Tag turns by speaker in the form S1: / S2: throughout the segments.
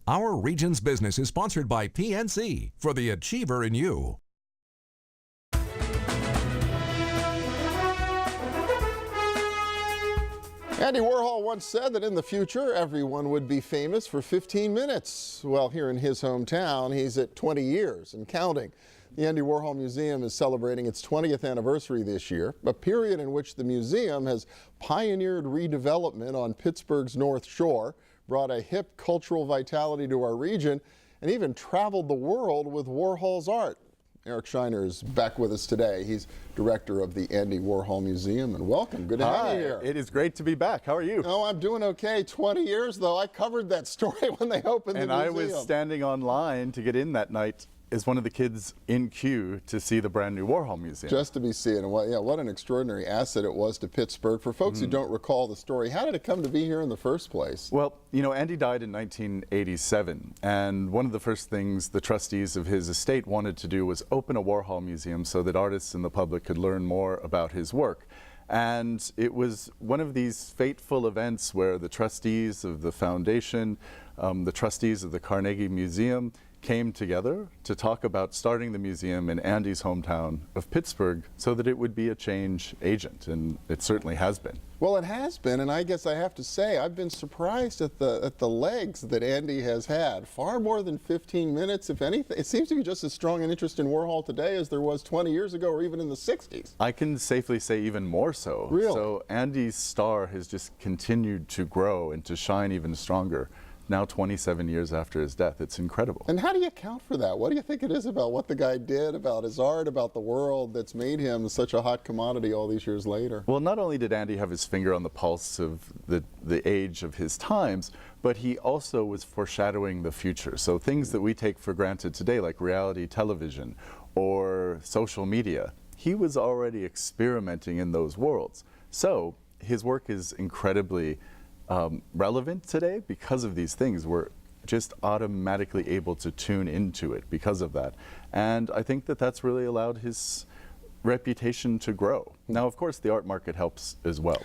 S1: Our region's business is sponsored by PNC for the achiever in you.
S2: Andy Warhol once said that in the future, everyone would be famous for 15 minutes. Well, here in his hometown, he's at 20 years and counting. The Andy Warhol Museum is celebrating its 20th anniversary this year, a period in which the museum has pioneered redevelopment on Pittsburgh's North Shore, brought a hip cultural vitality to our region, and even traveled the world with Warhol's art. Eric Shiner is back with us today. He's director of the Andy Warhol Museum, and welcome. Good to have you here.
S3: It is great to be back. How are you?
S2: Oh, I'm doing okay. 20 years, though. I covered that story when they opened the museum.
S3: And I was standing online to get in that night as one of the kids in queue to see the brand new Warhol Museum.
S2: Just to be seen. And what an extraordinary asset it was to Pittsburgh. For folks who don't recall the story, how did it come to be here in the first place?
S3: Well, you know, Andy died in 1987, and one of the first things the trustees of his estate wanted to do was open a Warhol Museum so that artists and the public could learn more about his work. And it was one of these fateful events where the trustees of the foundation, the trustees of the Carnegie Museum, came together to talk about starting the museum in Andy's hometown of Pittsburgh so that it would be a change agent, and it certainly has been.
S2: Well, it has been, and I guess I have to say I've been surprised at the legs that Andy has had. Far more than 15 minutes, if anything. It seems to be just as strong an interest in Warhol today as there was 20 years ago or even in the 60s.
S3: I can safely say even more so.
S2: Really?
S3: So Andy's star has just continued to grow and to shine even stronger. Now 27 years after his death. It's incredible.
S2: And how do you account for that? What do you think it is about what the guy did, about his art, about the world that's made him such a hot commodity all these years later?
S3: Well, not only did Andy have his finger on the pulse of the age of his times, but he also was foreshadowing the future. So things that we take for granted today, like reality television or social media, he was already experimenting in those worlds. So his work is incredibly relevant today because of these things. We're just automatically able to tune into it because of that. And I think that that's really allowed his reputation to grow. Now, of course, the art market helps as well.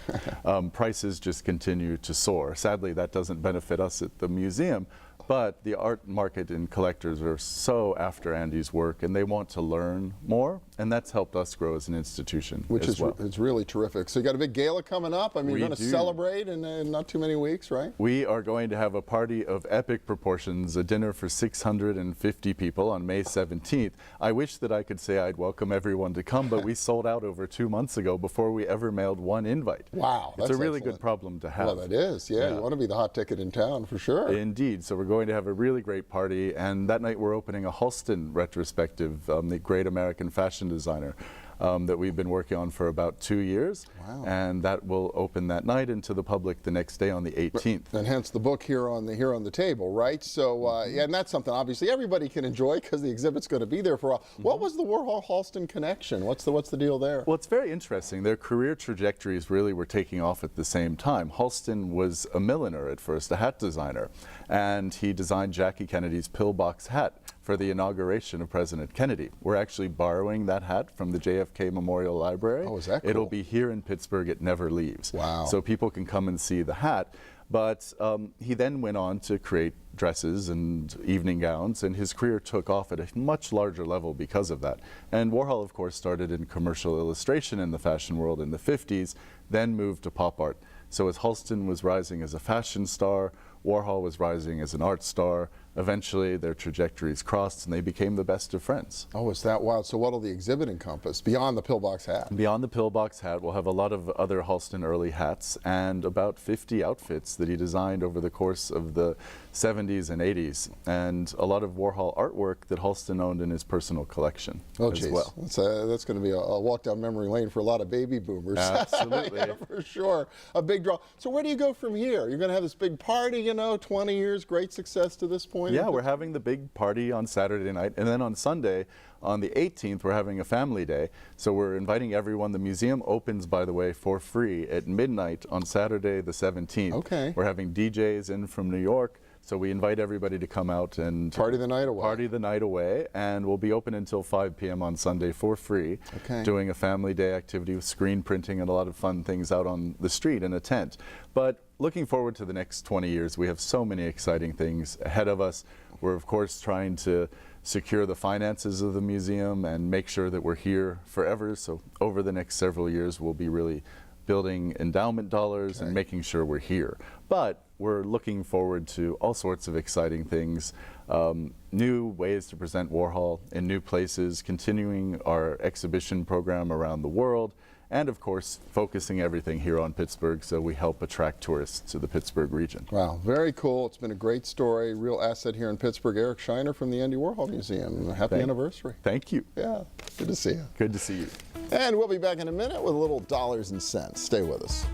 S3: Prices just continue to soar. Sadly, that doesn't benefit us at the museum, but the art market and collectors are so after Andy's work, and they want to learn more, and that's helped us grow as an institution.
S2: Which
S3: is well.
S2: It's really terrific. So you got a big gala coming up. I mean, you're going to celebrate in not too many weeks, right?
S3: We are going to have a party of epic proportions, a dinner for 650 people on May 17th. I wish that I could say I'd welcome everyone to come, but we sold out over 2 months ago before we ever mailed one invite.
S2: Wow,
S3: it's a really good problem to have.
S2: Well, that is, yeah. You want to be the hot ticket in town for sure.
S3: Indeed. So we're going to have a really great party, and that night we're opening a Halston retrospective, the great American fashion designer that we've been working on for about 2 years.
S2: Wow.
S3: And that will open that night and to the public the next day on the 18th.
S2: And hence the book here on the table, right? So yeah, and that's something obviously everybody can enjoy because the exhibit's going to be there for a while. What was the Warhol-Halston connection? What's the deal there?
S3: Well, it's very interesting. Their career trajectories really were taking off at the same time. Halston was a milliner at first, a hat designer, and he designed Jackie Kennedy's pillbox hat for the inauguration of President Kennedy. We're actually borrowing that hat from the JFK Memorial Library.
S2: Oh, is that cool?
S3: It'll be here in Pittsburgh. It never leaves.
S2: Wow.
S3: So people can come and see the hat. But he then went on to create dresses and evening gowns, and his career took off at a much larger level because of that. And Warhol, of course, started in commercial illustration in the fashion world in the 50s, then moved to pop art. So as Halston was rising as a fashion star, Warhol was rising as an art star. Eventually, their trajectories crossed, and they became the best of friends.
S2: Oh, is that wild? So what will the exhibit encompass beyond the pillbox hat?
S3: Beyond the pillbox hat, we'll have a lot of other Halston early hats and about 50 outfits that he designed over the course of the 70s and 80s, and a lot of Warhol artwork that Halston owned in his personal collection as well.
S2: That's going to be a walk down memory lane for a lot of baby boomers.
S3: Absolutely.
S2: Yeah, for sure. A big draw. So where do you go from here? You're going to have this big party, you know, 20 years, great success to this point.
S3: Yeah, we're having the big party on Saturday night, and then on Sunday, on the 18th, we're having a family day. So we're inviting everyone. The museum opens, by the way, for free at midnight on Saturday the 17th.
S2: Okay.
S3: We're having DJs in from New York. So we invite everybody to come out and
S2: party the night away.
S3: Party the night away, and we'll be open until 5 p.m. on Sunday for free.
S2: Okay.
S3: Doing a family day activity with screen printing and a lot of fun things out on the street in a tent. But looking forward to the next 20 years. We have so many exciting things ahead of us. We're of course trying to secure the finances of the museum and make sure that we're here forever. So over the next several years, we'll be really building endowment dollars and making sure we're here. But we're looking forward to all sorts of exciting things, new ways to present Warhol in new places, continuing our exhibition program around the world, and of course, focusing everything here on Pittsburgh so we help attract tourists to the Pittsburgh region.
S2: Wow, very cool. It's been a great story, real asset here in Pittsburgh. Eric Shiner from the Andy Warhol Museum. Happy anniversary.
S3: Thank you.
S2: Yeah, good to see you.
S3: Good to see you.
S2: And we'll be back in a minute with a little dollars and cents. Stay with us.